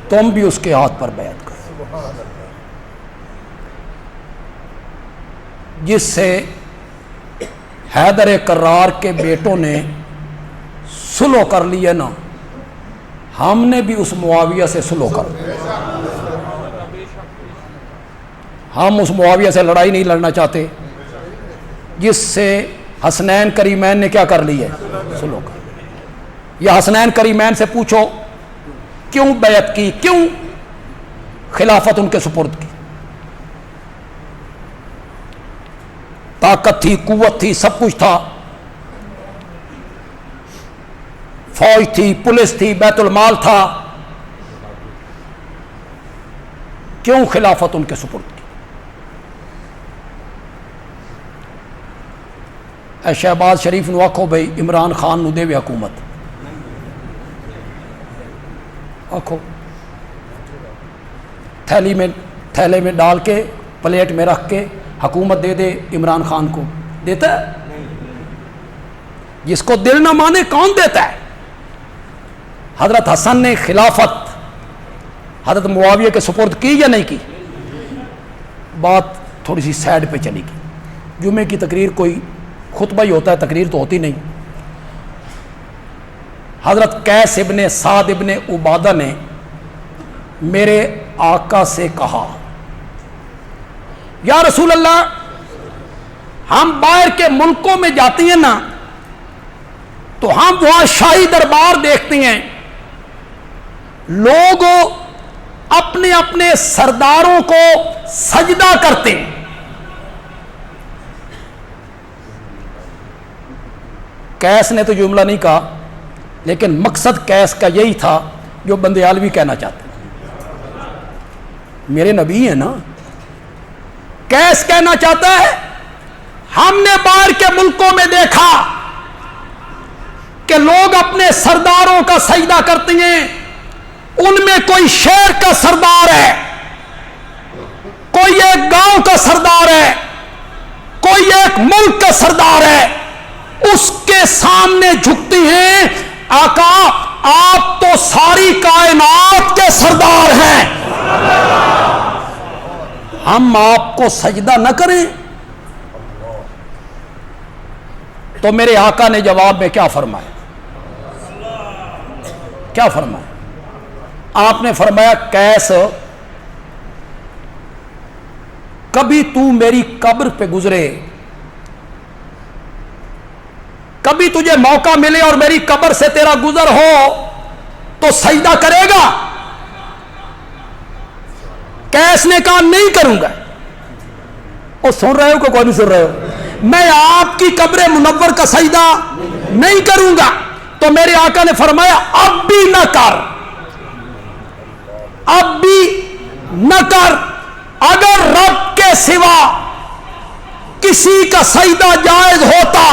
تم بھی اس کے ہاتھ پر بیعت کرو. جس سے حیدر کرار کے بیٹوں نے صلح کر لی ہے نا, ہم نے بھی اس معاویہ سے صلح کر لی. ہم اس معاویہ سے لڑائی نہیں لڑنا چاہتے جس سے حسنین کریمین نے کیا کر لی ہے, صلح کر لی. یا حسنین کریمین سے پوچھو کیوں بیعت کی, کیوں خلافت ان کے سپرد کی؟ طاقت تھی, قوت تھی, سب کچھ تھا. فوج تھی، پولیس تھی، بیت المال تھا، کیوں خلافت ان کے سپرد کی؟ اے شہباز شریف نو آکھو بھائی عمران خان نو دے وے حکومت، آکھو تھیلے میں ڈال کے پلیٹ میں رکھ کے حکومت دے دے عمران خان کو، دیتا ہے؟ جس کو دل نہ مانے کون دیتا ہے؟ حضرت حسن نے خلافت حضرت معاویہ کے سپرد کی یا نہیں کی؟ بات تھوڑی سی سائڈ پہ چلی گئی، جمعے کی تقریر کوئی خطبہ ہی ہوتا ہے، تقریر تو ہوتی نہیں۔ حضرت قیس ابن سعد ابن عبادہ نے میرے آقا سے کہا یا رسول اللہ، ہم باہر کے ملکوں میں جاتی ہیں نا تو ہم وہاں شاہی دربار دیکھتے ہیں، لوگ اپنے اپنے سرداروں کو سجدہ کرتے ہیں۔ قیس نے تو جملہ نہیں کہا، لیکن مقصد قیس کا یہی تھا جو بندیالوی کہنا چاہتے ہیں۔ میرے نبی ہیں نا، قیس کہنا چاہتا ہے ہم نے باہر کے ملکوں میں دیکھا کہ لوگ اپنے سرداروں کا سجدہ کرتے ہیں، ان میں کوئی شہر کا سردار ہے، کوئی ایک گاؤں کا سردار ہے، کوئی ایک ملک کا سردار ہے، اس کے سامنے جھکتی ہیں، آقا آپ تو ساری کائنات کے سردار ہیں، ہم آپ کو سجدہ نہ کریں؟ تو میرے آقا نے جواب میں کیا فرمایا؟ کیا فرمایا؟ آپ نے فرمایا قیس، کبھی تو میری قبر پہ گزرے، کبھی تجھے موقع ملے اور میری قبر سے تیرا گزر ہو تو سجدہ کرے گا؟ قیس نے کہا نہیں کروں گا۔ وہ سن رہے ہو کہ کوئی نہیں سن رہے ہو؟ میں آپ کی قبر منور کا سجدہ نہیں کروں گا۔ تو میرے آقا نے فرمایا اب بھی نہ کر، اب بھی نہ کر، اگر رب کے سوا کسی کا سجدہ جائز ہوتا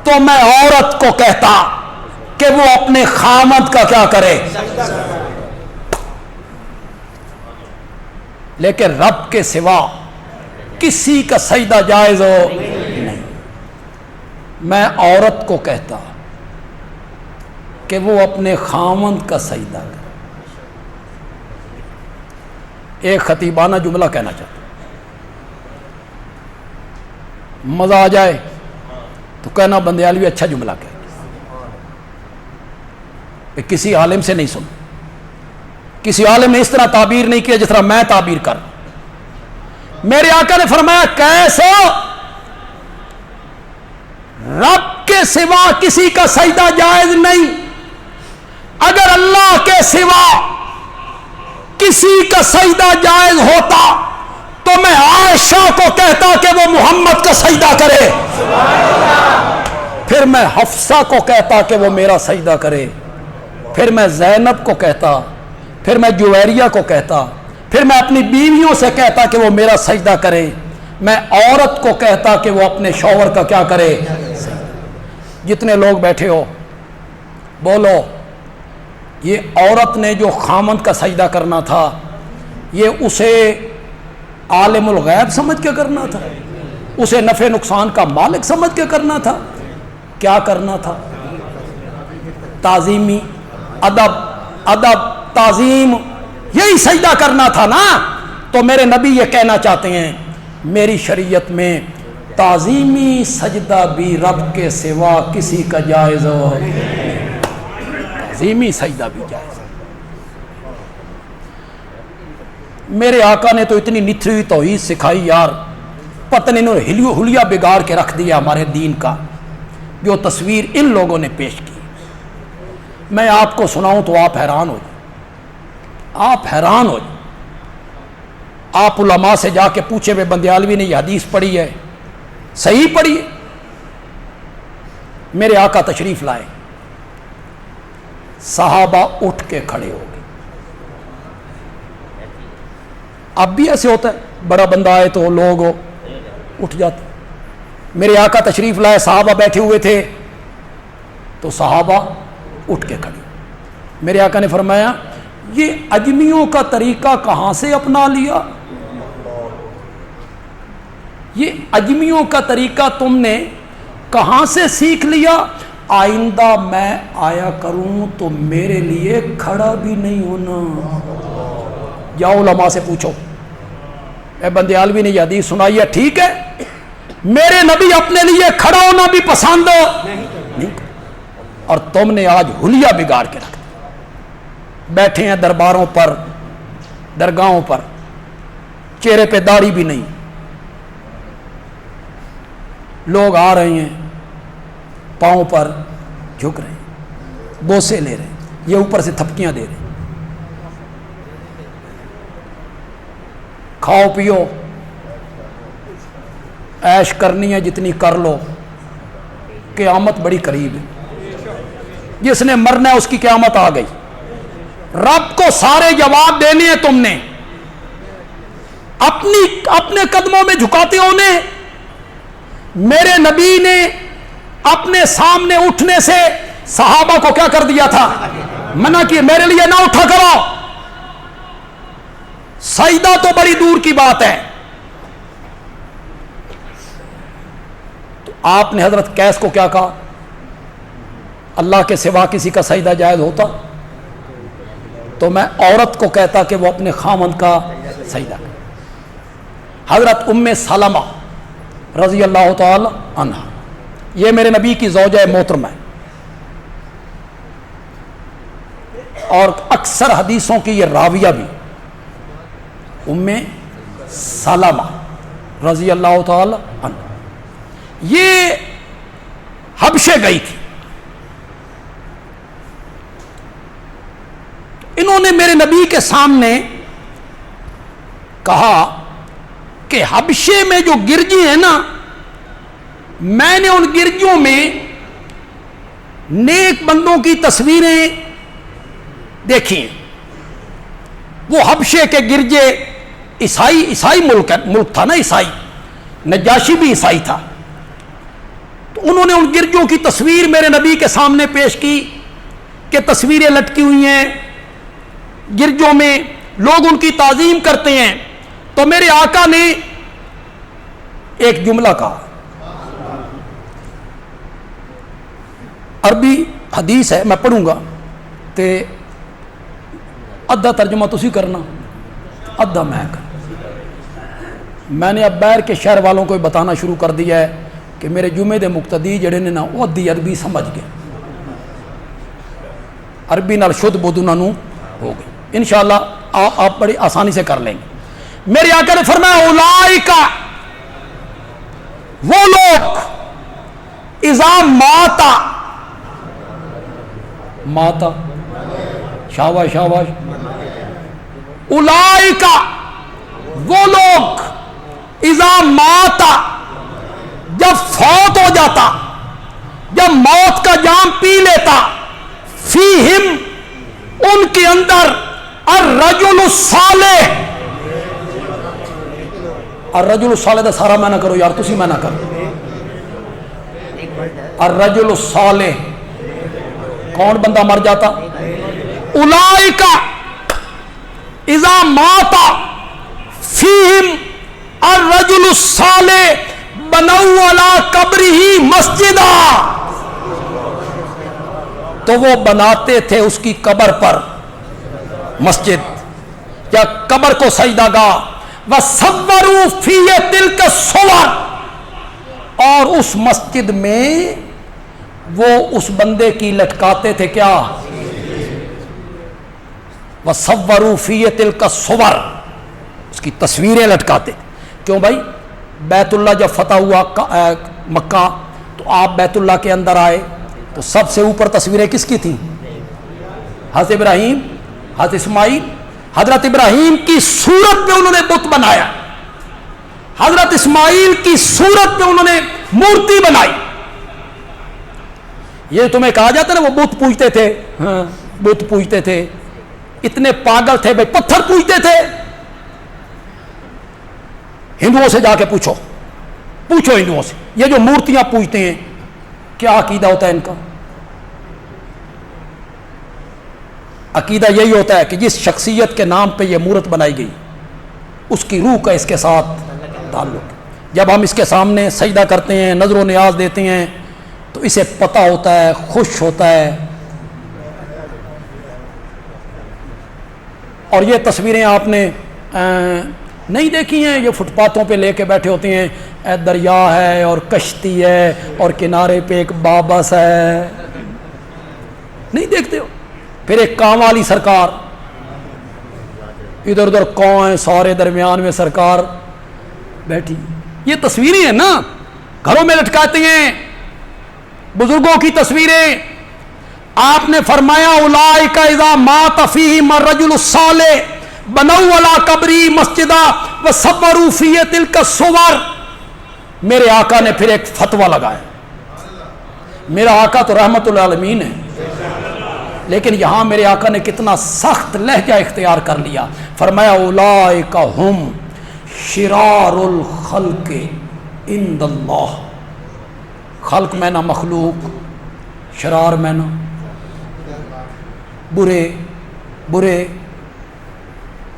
تو میں عورت کو کہتا کہ وہ اپنے خامد کا کیا کرے، لیکن رب کے سوا کسی کا سجدہ جائز ہو نہیں، میں عورت کو کہتا کہ وہ اپنے خامد کا سجدہ کرے۔ ایک خطیبانہ جملہ کہنا چاہتا ہوں، مزہ آ جائے تو کہنا بندیالوی اچھا جملہ کہہ، کسی عالم سے نہیں سنا، کسی عالم نے اس طرح تعبیر نہیں کیا جس طرح میں تعبیر کر۔ میرے آقا نے فرمایا کیسے رب کے سوا کسی کا سجدہ جائز نہیں، اگر اللہ کے سوا کسی کا سجدہ جائز ہوتا تو میں عائشہ کو کہتا کہ وہ محمد کا سجدہ کرے، پھر میں حفصہ کو کہتا کہ وہ میرا سجدہ کرے، پھر میں زینب کو کہتا، پھر میں جویریہ کو کہتا، پھر میں اپنی بیویوں سے کہتا کہ وہ میرا سجدہ کرے، میں عورت کو کہتا کہ وہ اپنے شوہر کا کیا کرے۔ جتنے لوگ بیٹھے ہو بولو، یہ عورت نے جو خامند کا سجدہ کرنا تھا یہ اسے عالم الغیب سمجھ کے کرنا تھا، اسے نفع نقصان کا مالک سمجھ کے کرنا تھا؟ کیا کرنا تھا؟ تعظیمی ادب تعظیم، یہی سجدہ کرنا تھا نا۔ تو میرے نبی یہ کہنا چاہتے ہیں میری شریعت میں تعظیمی سجدہ بھی رب کے سوا کسی کا جائز ہو، تعظیمی سجدہ بھی جائز۔ میرے آقا نے تو اتنی نتھی ہوئی توحید سکھائی یار، پتہ نہیں انہوں نے حلیہ بگاڑ کے رکھ دیا ہمارے دین کا، جو تصویر ان لوگوں نے پیش کی۔ میں آپ کو سناؤں تو آپ حیران ہو جائیں، آپ حیران ہو جائیں۔ آپ علماء سے جا کے پوچھے ہوئے بندیالوی نے یہ حدیث پڑھی ہے، صحیح پڑھی ہے؟ میرے آقا تشریف لائے، صحابہ اٹھ کے کھڑے ہو گئے. اب بھی ایسے ہوتا ہے, بڑا بندہ آئے تو لوگ اٹھ جاتے. میرے آقا تشریف لائے, صحابہ بیٹھے ہوئے تھے تو صحابہ اٹھ کے کھڑے. میرے آقا نے فرمایا یہ اجمیوں کا طریقہ کہاں سے اپنا لیا؟ یہ اجمیوں کا طریقہ تم نے کہاں سے سیکھ لیا؟ آئندہ میں آیا کروں تو میرے لیے کھڑا بھی نہیں ہونا. جاؤ علماء سے پوچھو. اے بندیال بھی نہیں حدیث سنائیے, ٹھیک ہے میرے نبی اپنے لیے کھڑا ہونا بھی پسند نہیں, اور تم نے آج حلیہ بگاڑ کے رکھ دیا. بیٹھے ہیں درباروں پر, درگاہوں پر, چہرے پہ داڑھی بھی نہیں. لوگ آ رہے ہیں پاؤں پر جھک رہے ہیں, بوسے لے رہے ہیں, یہ اوپر سے تھپکیاں دے رہے ہیں. کھاؤ پیو, عیش کرنی ہے جتنی کر لو, قیامت بڑی قریب ہے. جس نے مرنا ہے اس کی قیامت آ گئی. رب کو سارے جواب دینے ہیں تم نے. اپنے قدموں میں جھکاتے ہونے. میرے نبی نے اپنے سامنے اٹھنے سے صحابہ کو کیا کر دیا تھا؟ منع کیا, میرے لیے نہ اٹھا کرو. سجدہ تو بڑی دور کی بات ہے. تو آپ نے حضرت قیس کو کیا کہا؟ اللہ کے سوا کسی کا سجدہ جائز ہوتا تو میں عورت کو کہتا کہ وہ اپنے خامند کا سجدہ کرے. حضرت ام سلمہ رضی اللہ تعالی عنہ, یہ میرے نبی کی زوجہ محترمہ ہے, اور اکثر حدیثوں کی یہ راویہ بھی. ام سلمہ رضی اللہ تعالی عنہ یہ حبشے گئی تھی. انہوں نے میرے نبی کے سامنے کہا کہ حبشے میں جو گرجی ہیں نا, میں نے ان گرجیوں میں نیک بندوں کی تصویریں دیکھی. وہ حبشے کے گرجے عیسائی ملک تھا نا, عیسائی, نجاشی بھی عیسائی تھا. تو انہوں نے ان گرجوں کی تصویر میرے نبی کے سامنے پیش کی کہ تصویریں لٹکی ہوئی ہیں گرجوں میں, لوگ ان کی تعظیم کرتے ہیں. تو میرے آقا نے ایک جملہ کہا, عربی حدیث ہے, میں پڑھوں گا تے ادھا ترجمہ تسی کرنا, ادھا میں کرنا. میں نے اب باہر کے شہر والوں کو بتانا شروع کر دیا ہے کہ میرے جمعے دے مقتدی جڑے نے نا وہ ادھی عربی سمجھ گئے, عربی نال شدھ بدھ انہاں نوں ہو گئی. انشاءاللہ آپ بڑی آسانی سے کر لیں گے. میرے آقا نے فرمایا اولائکا, وہ لوگ اذا ماتا, ماتا شاباش شاباش, اولائکا وہ لوگ اذا ماتا جب فوت ہو جاتا, جب موت کا جام پی لیتا, فیہم ان کے اندر الرجل الصالح, الرجل الصالح دا سارا میں نہ کرو یار, تسی میں نہ کرو. الرجل الصالح کون بندہ مر جاتا؟ اولئکا اذا ماتا فیہم الرجل الصالح بنوا علی قبرہ مسجدا, تو وہ بناتے تھے اس کی قبر پر مسجد یا قبر کو سجدہ گاہ. وَصَوَّرُوا فِيهِ تِلْكَ الصُّوَرَ, اور اس مسجد میں وہ اس بندے کی لٹکاتے تھے کیا؟ وَصَوَّرُوا فِيهِ تِلْكَ الصُّوَرَ, اس کی تصویریں لٹکاتے. کیوں بھائی؟ بیت اللہ جب فتح ہوا مکہ تو آپ بیت اللہ کے اندر آئے تو سب سے اوپر تصویریں کس کی تھیں؟ حضرت ابراہیم, حضرت اسماعیل. حضرت ابراہیم کی صورت پہ انہوں نے بت بنایا, حضرت اسماعیل کی صورت پہ انہوں نے مورتی بنائی. یہ تمہیں کہا جاتا ہے نا وہ بت پوجتے تھے, ہاں بت پوجتے تھے، اتنے پاگل تھے بھائی پتھر پوجتے تھے. ہندوؤں سے جا کے پوچھو ہندوؤں سے، یہ جو مورتیاں پوجتے ہیں کیا عقیدہ ہوتا ہے ان کا؟ عقیدہ یہی ہوتا ہے کہ جس شخصیت کے نام پہ یہ مورت بنائی گئی اس کی روح کا اس کے ساتھ تعلق. جب ہم اس کے سامنے سجدہ کرتے ہیں، نظر و نیاز دیتے ہیں، تو اسے پتہ ہوتا ہے، خوش ہوتا ہے. اور یہ تصویریں آپ نے نہیں دیکھی ہیں؟ یہ فٹ پاتھوں پہ لے کے بیٹھے ہوتے ہیں، دریا ہے اور کشتی ہے اور کنارے پہ ایک بابس ہے، نہیں دیکھتے ہو؟ پھر ایک کان والی سرکار، ادھر ادھر کان ہیں سارے، درمیان میں سرکار بیٹھی. یہ تصویریں ہیں نا، گھروں میں لٹکاتے ہیں بزرگوں کی تصویریں. آپ نے فرمایا اولئک اذا مات فیہم الرجل الصالح بنوا علی قبری مسجدا وصوروا فیہ تلک الصور. میرے آقا نے پھر ایک فتویٰ لگایا. میرا آقا تو رحمت العالمین ہے، لیکن یہاں میرے آقا نے کتنا سخت لہجہ اختیار کر لیا. فرمایا اولئک ہم شرار الخلق عند اللہ. خلق میں نہ مخلوق، شرار میں نہ برے.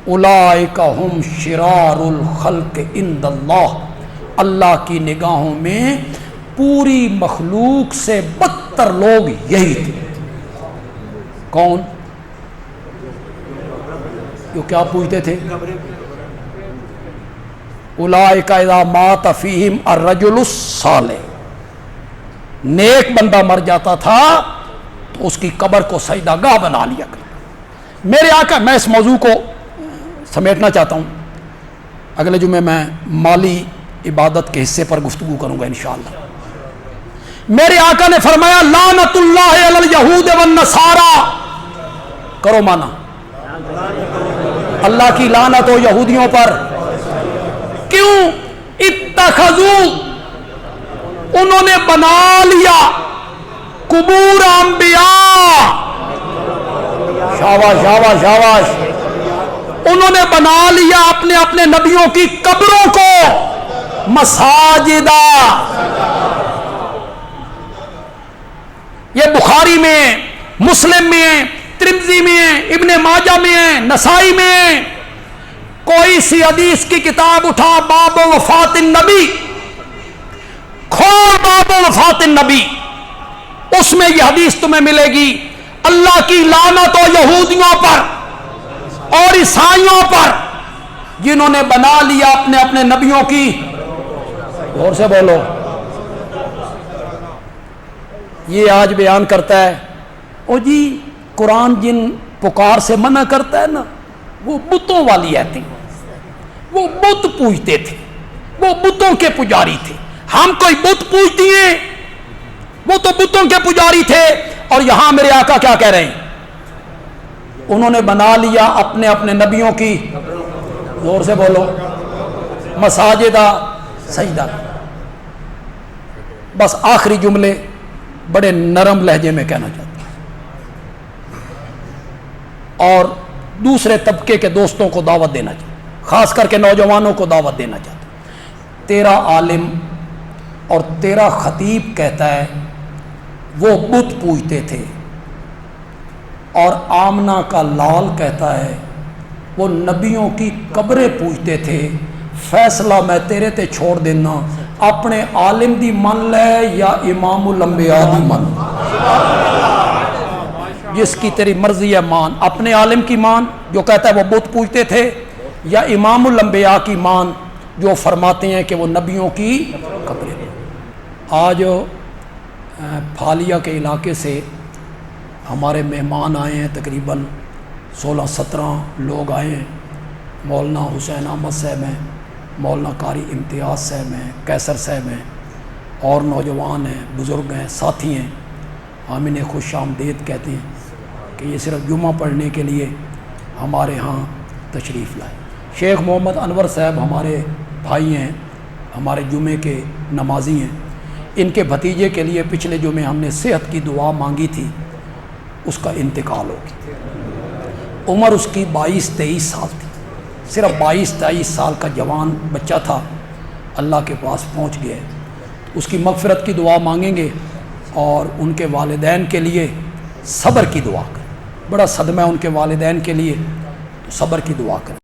اولئک ہم شرار الخلق عند اللہ. اللہ کی نگاہوں میں پوری مخلوق سے بدتر لوگ یہی تھے. کون؟ جو کیا پوچھتے تھے؟ اولئک اذا مات فیہم الرجل الصالح. نیک بندہ مر جاتا تھا تو اس کی قبر کو سجدہ گاہ بنا لیا کرتا. میرے آقا، میں اس موضوع کو سمیٹنا چاہتا ہوں، اگلے جمعے میں مالی عبادت کے حصے پر گفتگو کروں گا انشاءاللہ. میرے آقا نے فرمایا لعنت اللہ علی الیہود والنصارى. کرو مانا، اللہ کی لعنت ہو یہودیوں پر. کیوں؟ اتخذوا، انہوں نے بنا لیا قبور انبیاء. شاباش شاباش شاباش. انہوں نے بنا لیا اپنے اپنے نبیوں کی قبروں کو مساجدہ. یہ بخاری میں، مسلم میں، ترمذی میں، ابن ماجہ میں، نسائی میں. کوئی سی حدیث کی کتاب اٹھا، باب وفات النبی، کھول باب وفات النبی، اس میں یہ حدیث تمہیں ملے گی. اللہ کی لعنت ہو یہودیوں پر اور عیسائیوں پر جنہوں نے بنا لیا اپنے اپنے نبیوں کی. غور سے بولو. یہ آج بیان کرتا ہے او جی قرآن جن پکار سے منع کرتا ہے نا، وہ بتوں والی آتی، وہ بت پوجتے تھے، وہ بتوں کے پجاری تھے. ہم کوئی بت پوجتی ہیں، وہ تو بتوں کے پجاری تھے. اور یہاں میرے آقا کیا کہہ رہے ہیں؟ انہوں نے بنا لیا اپنے اپنے نبیوں کی، زور سے بولو، مساجدہ سجدہ. بس آخری جملے بڑے نرم لہجے میں کہنا چاہتا ہوں اور دوسرے طبقے کے دوستوں کو دعوت دینا چاہتا ہوں، خاص کر کے نوجوانوں کو دعوت دینا چاہتا ہوں. تیرا عالم اور تیرا خطیب کہتا ہے وہ بت پوجتے تھے، اور آمنہ کا لال کہتا ہے وہ نبیوں کی قبریں پوجتے تھے. فیصلہ میں تیرے تے چھوڑ دینا، اپنے عالم دی من لے یا امام الانبیاء دی من، جس کی تیری مرضی ہے مان. اپنے عالم کی مان جو کہتا ہے وہ بت پوجتے تھے، یا امام الانبیاء کی مان جو فرماتے ہیں کہ وہ نبیوں کی قبریں. آج پھالیا کے علاقے سے ہمارے مہمان آئے ہیں، تقریباً 16-17 لوگ آئے ہیں. مولانا حسین احمد صاحب ہیں، مولانا قاری امتیاز صاحب ہیں، کیسر صاحب ہیں، اور نوجوان ہیں، بزرگ ہیں، ساتھی ہیں. ہم انہیں خوش آمدید کہتے ہیں کہ یہ صرف جمعہ پڑھنے کے لیے ہمارے ہاں تشریف لائے. شیخ محمد انور صاحب ہمارے بھائی ہیں، ہمارے جمعے کے نمازی ہیں. ان کے بھتیجے کے لیے پچھلے جمعے ہم نے صحت کی دعا مانگی تھی. اس کا انتقال ہو گیا۔ عمر اس کی 22-23 سال تھی، صرف 22-23 سال کا جوان بچہ تھا، اللہ کے پاس پہنچ گیا۔ اس کی مغفرت کی دعا مانگیں گے اور ان کے والدین کے لیے صبر کی دعا کریں۔ بڑا صدمہ ہے ان کے والدین کے لیے، تو صبر کی دعا کریں۔